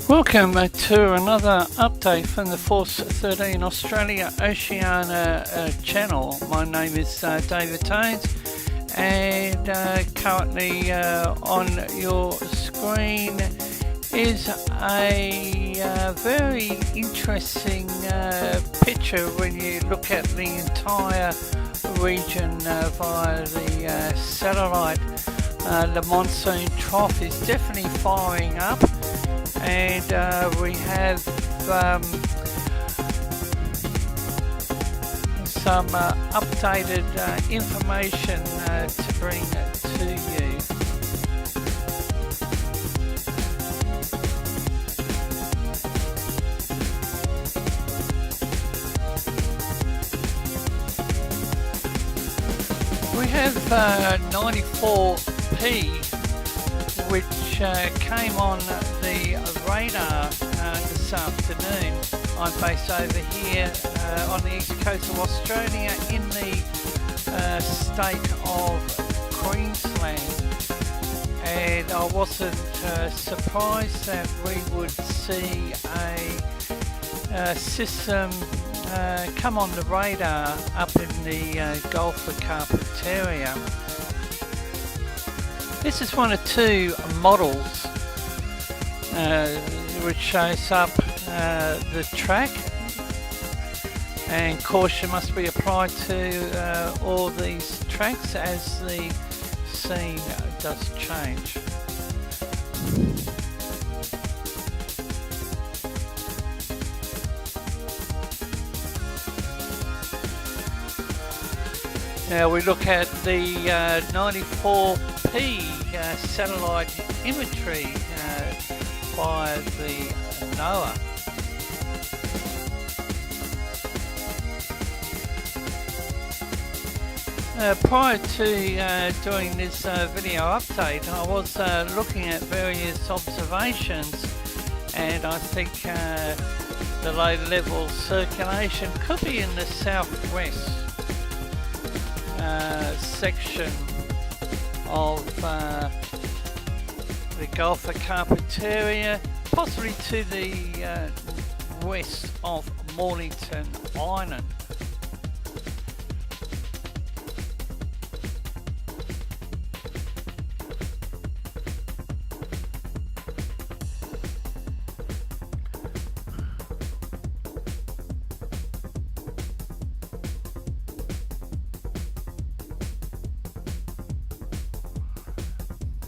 Welcome to another update from the Force 13 Australia Oceania channel. My name is David Tones, and currently on your screen is a very interesting picture when you look at the entire region via the satellite. The monsoon trough is definitely firing up, and we have some updated information to bring to you. We have 94P, which came on the radar this afternoon. I'm based over here on the east coast of Australia in the state of Queensland, and I wasn't surprised that we would see a system come on the radar up in the Gulf of Carpentaria. This is one of two models which shows up the track, and caution must be applied to all these tracks as the scene does change. Now we look at the 94P satellite imagery via the NOAA. Prior to doing this video update, I was looking at various observations, and I think the low level circulation could be in the southwest section of the Gulf of Carpentaria, possibly to the west of Mornington Island.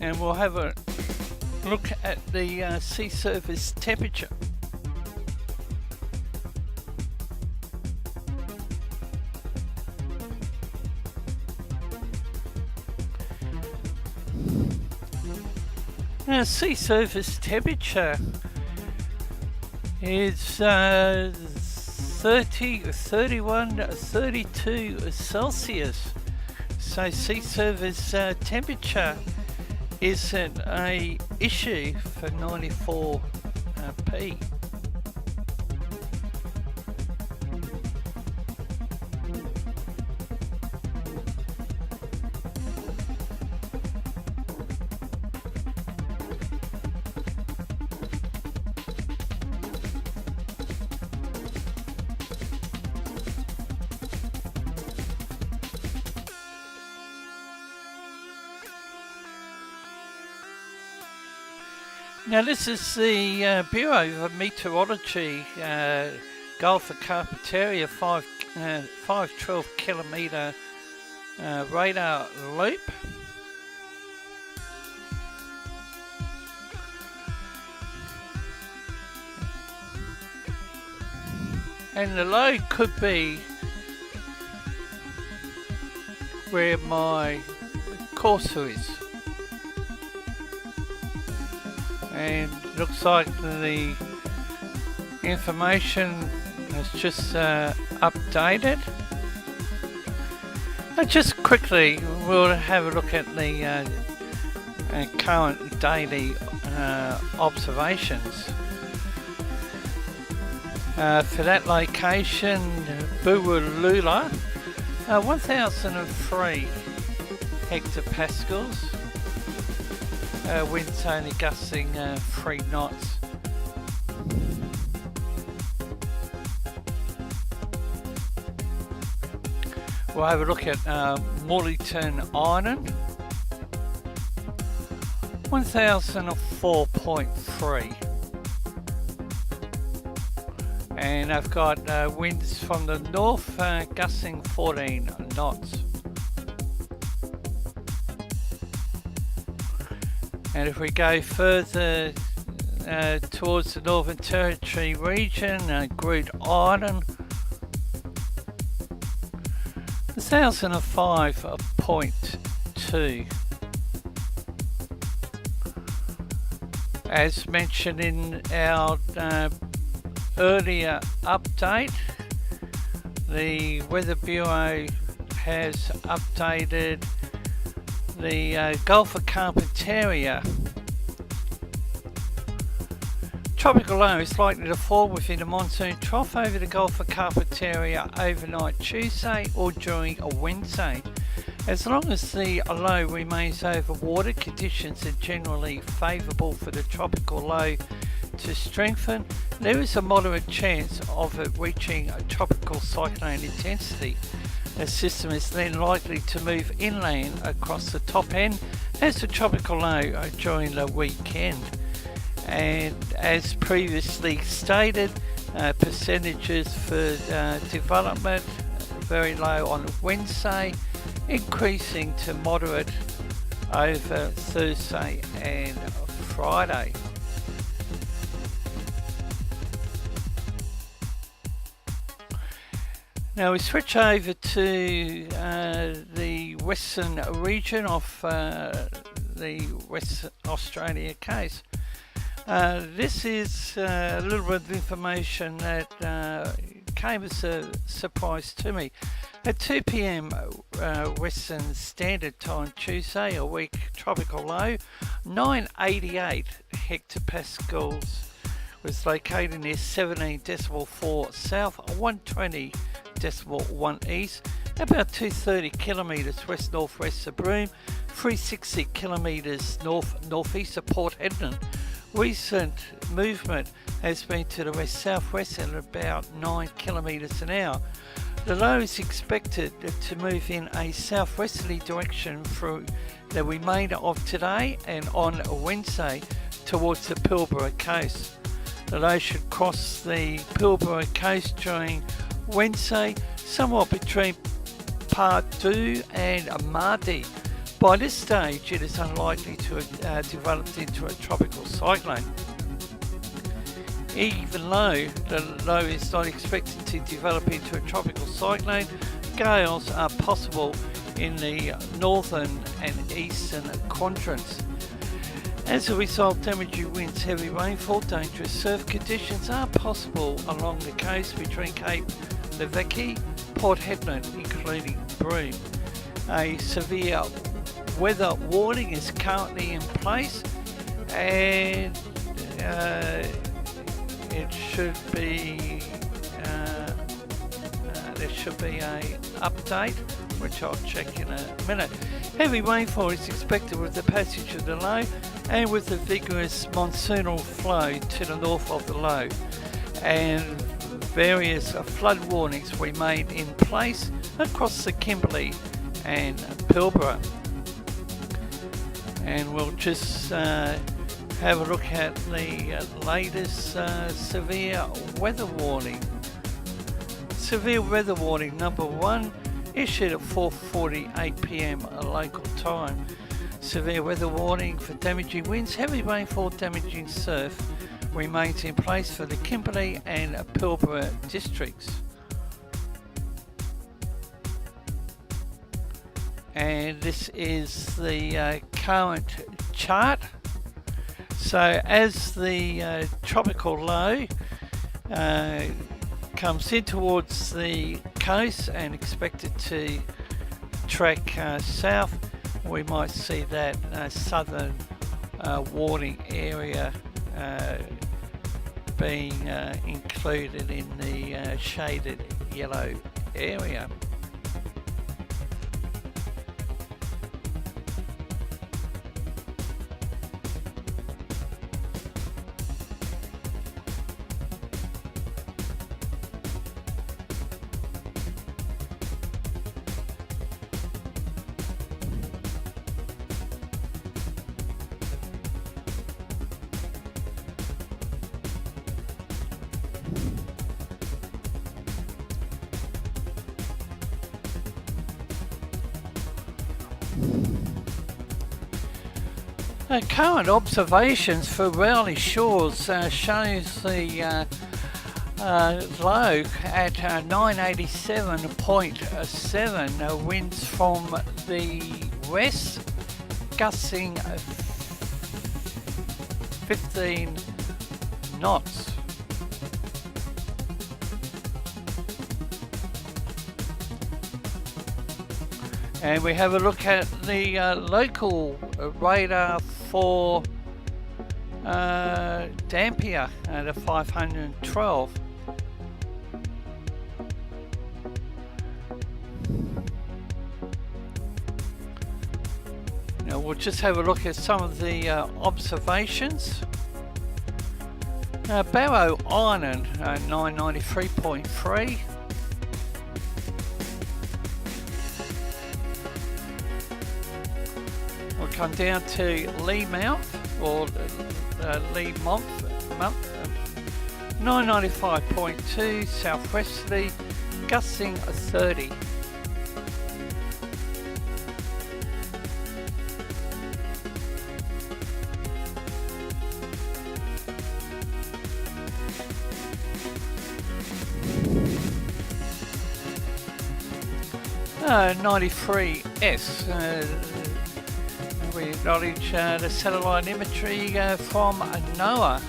And we'll have a look at the sea surface temperature. Now, sea surface temperature is 30, 31, 32 Celsius. So sea surface temperature isn't a issue for 94P. Now this is the Bureau of Meteorology, Gulf of Carpentaria 512 kilometre radar loop. And the low could be where my cursor is. And looks like the information has just updated. Just quickly, we'll have a look at the current daily observations. For that location, Buwalula, 1003 hectopascals. Winds only gusting 3 knots. We'll have a look at Morleyton Island, 1004.3. And I've got winds from the north gusting 14 knots. And if we go further towards the Northern Territory region, Groote Island, 1005.2. As mentioned in our earlier update, the Weather Bureau has updated the Gulf of Carpentaria. Tropical low is likely to fall within a monsoon trough over the Gulf of Carpentaria overnight Tuesday or during a Wednesday. As long as the low remains over water, conditions are generally favourable for the tropical low to strengthen. There is a moderate chance of it reaching a tropical cyclone intensity. The system is then likely to move inland across the top end as the tropical low during the weekend. And as previously stated, percentages for development very low on Wednesday, increasing to moderate over Thursday and Friday. Now we switch over to the western region of the West Australia case. This is a little bit of information that came as a surprise to me. At 2 p.m. Western Standard Time Tuesday, a weak tropical low, 988 hectopascals, was located near 17.4 south, 120.1 east, about 230 kilometres west-northwest of Broome, 360 kilometres north-northeast of Port Hedland. Recent movement has been to the west-southwest at about 9 kilometres an hour. The low is expected to move in a southwesterly direction through the remainder of today and on Wednesday towards the Pilbara coast. The low should cross the Pilbara coast during Wednesday, somewhat between Pardue and Mardi. By this stage, it is unlikely to have developed into a tropical cyclone. Even though the low is not expected to develop into a tropical cyclone, gales are possible in the northern and eastern quadrants. As a result, damaging winds, heavy rainfall, dangerous surf conditions are possible along the coast between Cape Levesque, Port Hedland, including Broome. A severe weather warning is currently in place, and it should be there should be a update, which I'll check in a minute. Heavy rainfall is expected with the passage of the low and with the vigorous monsoonal flow to the north of the low, and various flood warnings remain in place across the Kimberley and Pilbara. And we'll just have a look at the latest severe weather warning. Severe weather warning number 1 issued at 4:48 p.m. local time. Severe weather warning for damaging winds, heavy rainfall, damaging surf remains in place for the Kimberley and Pilbara districts. And this is the current chart. So as the tropical low comes in towards the coast and expected to track south, we might see that southern warning area being included in the shaded yellow area. Current observations for Rowley Shores shows the low at 987.7, winds from the west, gusting 15 knots. And we have a look at the local radar for Dampier at a 512. Now we'll just have a look at some of the observations. Barrow Island 993.3. We'll come down to Lee Mount or Lee Month 995.2 southwesterly, gusting 30. Uh, 93S. We acknowledge the satellite imagery from NOAA.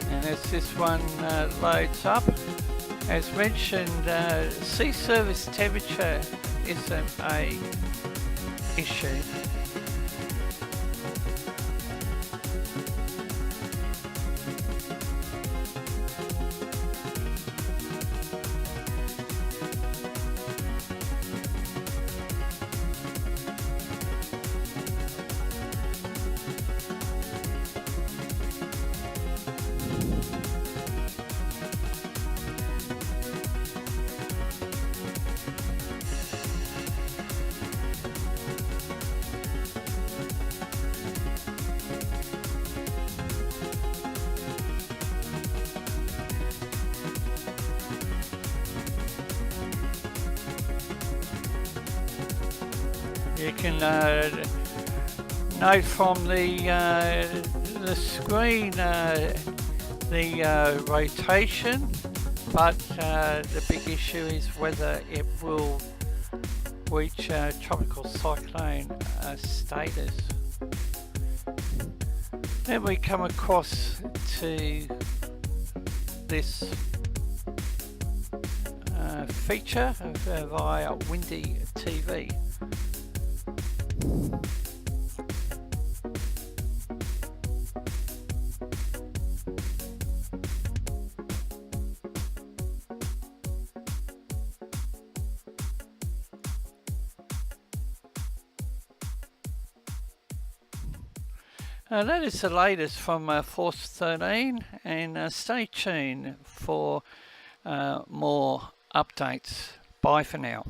And as this one loads up, as mentioned, sea surface temperature isn't a issue. You can note from the screen the rotation, but the big issue is whether it will reach tropical cyclone status. Then we come across to this feature via Windy TV. That is the latest from Force 13, and stay tuned for more updates. Bye for now.